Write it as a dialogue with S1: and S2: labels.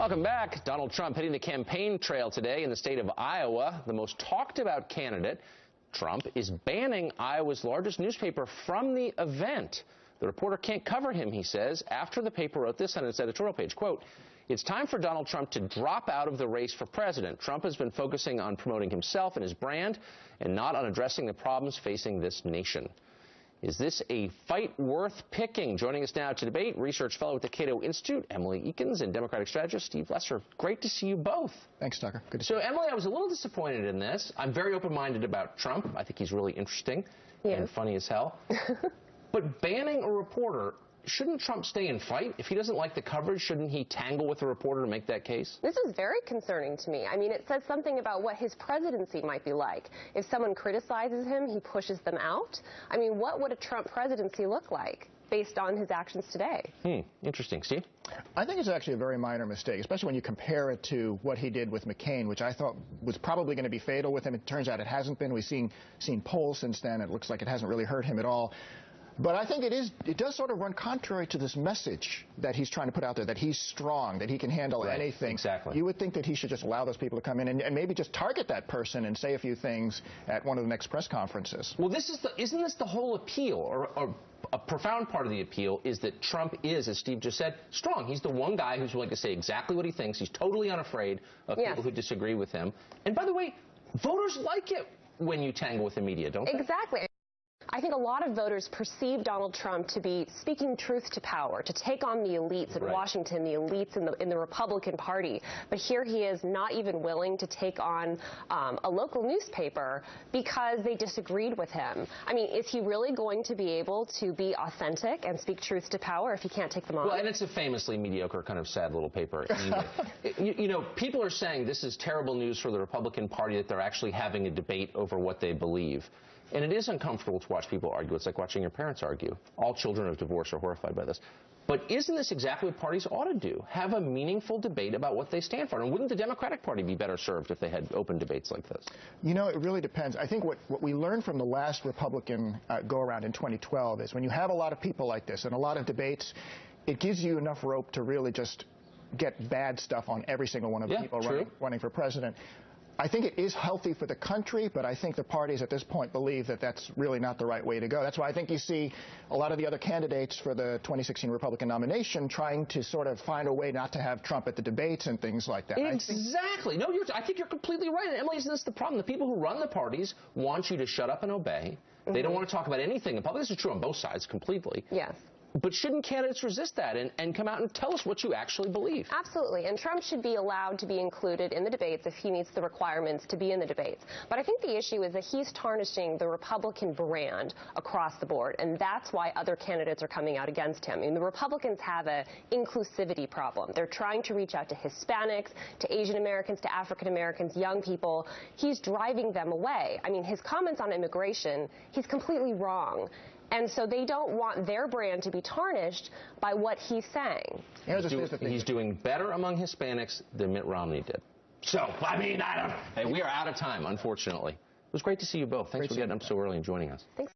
S1: Welcome back. Donald Trump hitting the campaign trail today in the state of Iowa. The most talked about candidate, Trump, is banning Iowa's largest newspaper from the event. The reporter can't cover him, he says, after the paper wrote this on its editorial page, quote, "It's time for Donald Trump to drop out of the race for president. Trump has been focusing on promoting himself and his brand and not on addressing the problems facing this nation." Is this a fight worth picking? Joining us now to debate, research fellow at the Cato Institute, Emily Ekins, and Democratic strategist Steve Lesser. Great to see you both.
S2: Thanks, Tucker. Good to see you.
S1: So, Emily, I was a little disappointed in this. I'm very open-minded about Trump. I think he's really interesting and funny as hell. But banning a reporter, shouldn't Trump stay and fight? If he doesn't like the coverage, shouldn't he tangle with the reporter to make that case?
S3: This is very concerning to me. I mean, it says something about what his presidency might be like. If someone criticizes him, he pushes them out. I mean, what would a Trump presidency look like based on his actions today?
S1: Interesting. Steve?
S2: I think it's actually a very minor mistake, especially when you compare it to what he did with McCain, which I thought was probably going to be fatal with him. It turns out it hasn't been. We've seen polls since then. It looks like it hasn't really hurt him at all. But I think it does sort of run contrary to this message that he's trying to put out there, that he's strong, that he can handle anything.
S1: Exactly.
S2: You would think that he should just allow those people to come in and maybe just target that person and say a few things at one of the next press conferences.
S1: Well, isn't this the whole appeal, or a profound part of the appeal is that Trump is, as Steve just said, strong. He's the one guy who's willing to say exactly what he thinks. He's totally unafraid of people who disagree with him. And by the way, voters like it when you tangle with the media, don't they?
S3: Exactly. I think a lot of voters perceive Donald Trump to be speaking truth to power, to take on the elites in Washington, the elites in the Republican Party. But here he is not even willing to take on a local newspaper because they disagreed with him. I mean, is he really going to be able to be authentic and speak truth to power if he can't take them on?
S1: Well, and it's a famously mediocre, kind of sad little paper. You know, people are saying this is terrible news for the Republican Party that they're actually having a debate over what they believe. And it is uncomfortable to watch people argue. It's like watching your parents argue. All children of divorce are horrified by this. But isn't this exactly what parties ought to do? Have a meaningful debate about what they stand for. And wouldn't the Democratic Party be better served if they had open debates like this?
S2: You know, it really depends. I think what we learned from the last Republican go-around in 2012 is when you have a lot of people like this and a lot of debates, it gives you enough rope to really just get bad stuff on every single one of the people running for president. I think it is healthy for the country, but I think the parties at this point believe that that's really not the right way to go. That's why I think you see a lot of the other candidates for the 2016 Republican nomination trying to sort of find a way not to have Trump at the debates and things like that.
S1: Exactly. No, I think you're completely right. And Emily, isn't this the problem? The people who run the parties want you to shut up and obey. They don't want to talk about anything in public. This is true on both sides completely.
S3: Yes.
S1: But shouldn't candidates resist that and come out and tell us what you actually believe?
S3: Absolutely. And Trump should be allowed to be included in the debates if he meets the requirements to be in the debates. But I think the issue is that he's tarnishing the Republican brand across the board, and that's why other candidates are coming out against him. I mean, the Republicans have an inclusivity problem. They're trying to reach out to Hispanics, to Asian Americans, to African Americans, young people. He's driving them away. I mean, his comments on immigration, he's completely wrong. And so they don't want their brand to be tarnished by what he's saying.
S1: He's doing better among Hispanics than Mitt Romney did. So, I mean, we are out of time, unfortunately. It was great to see you both. Thanks for getting up so early and joining us.
S3: Thanks.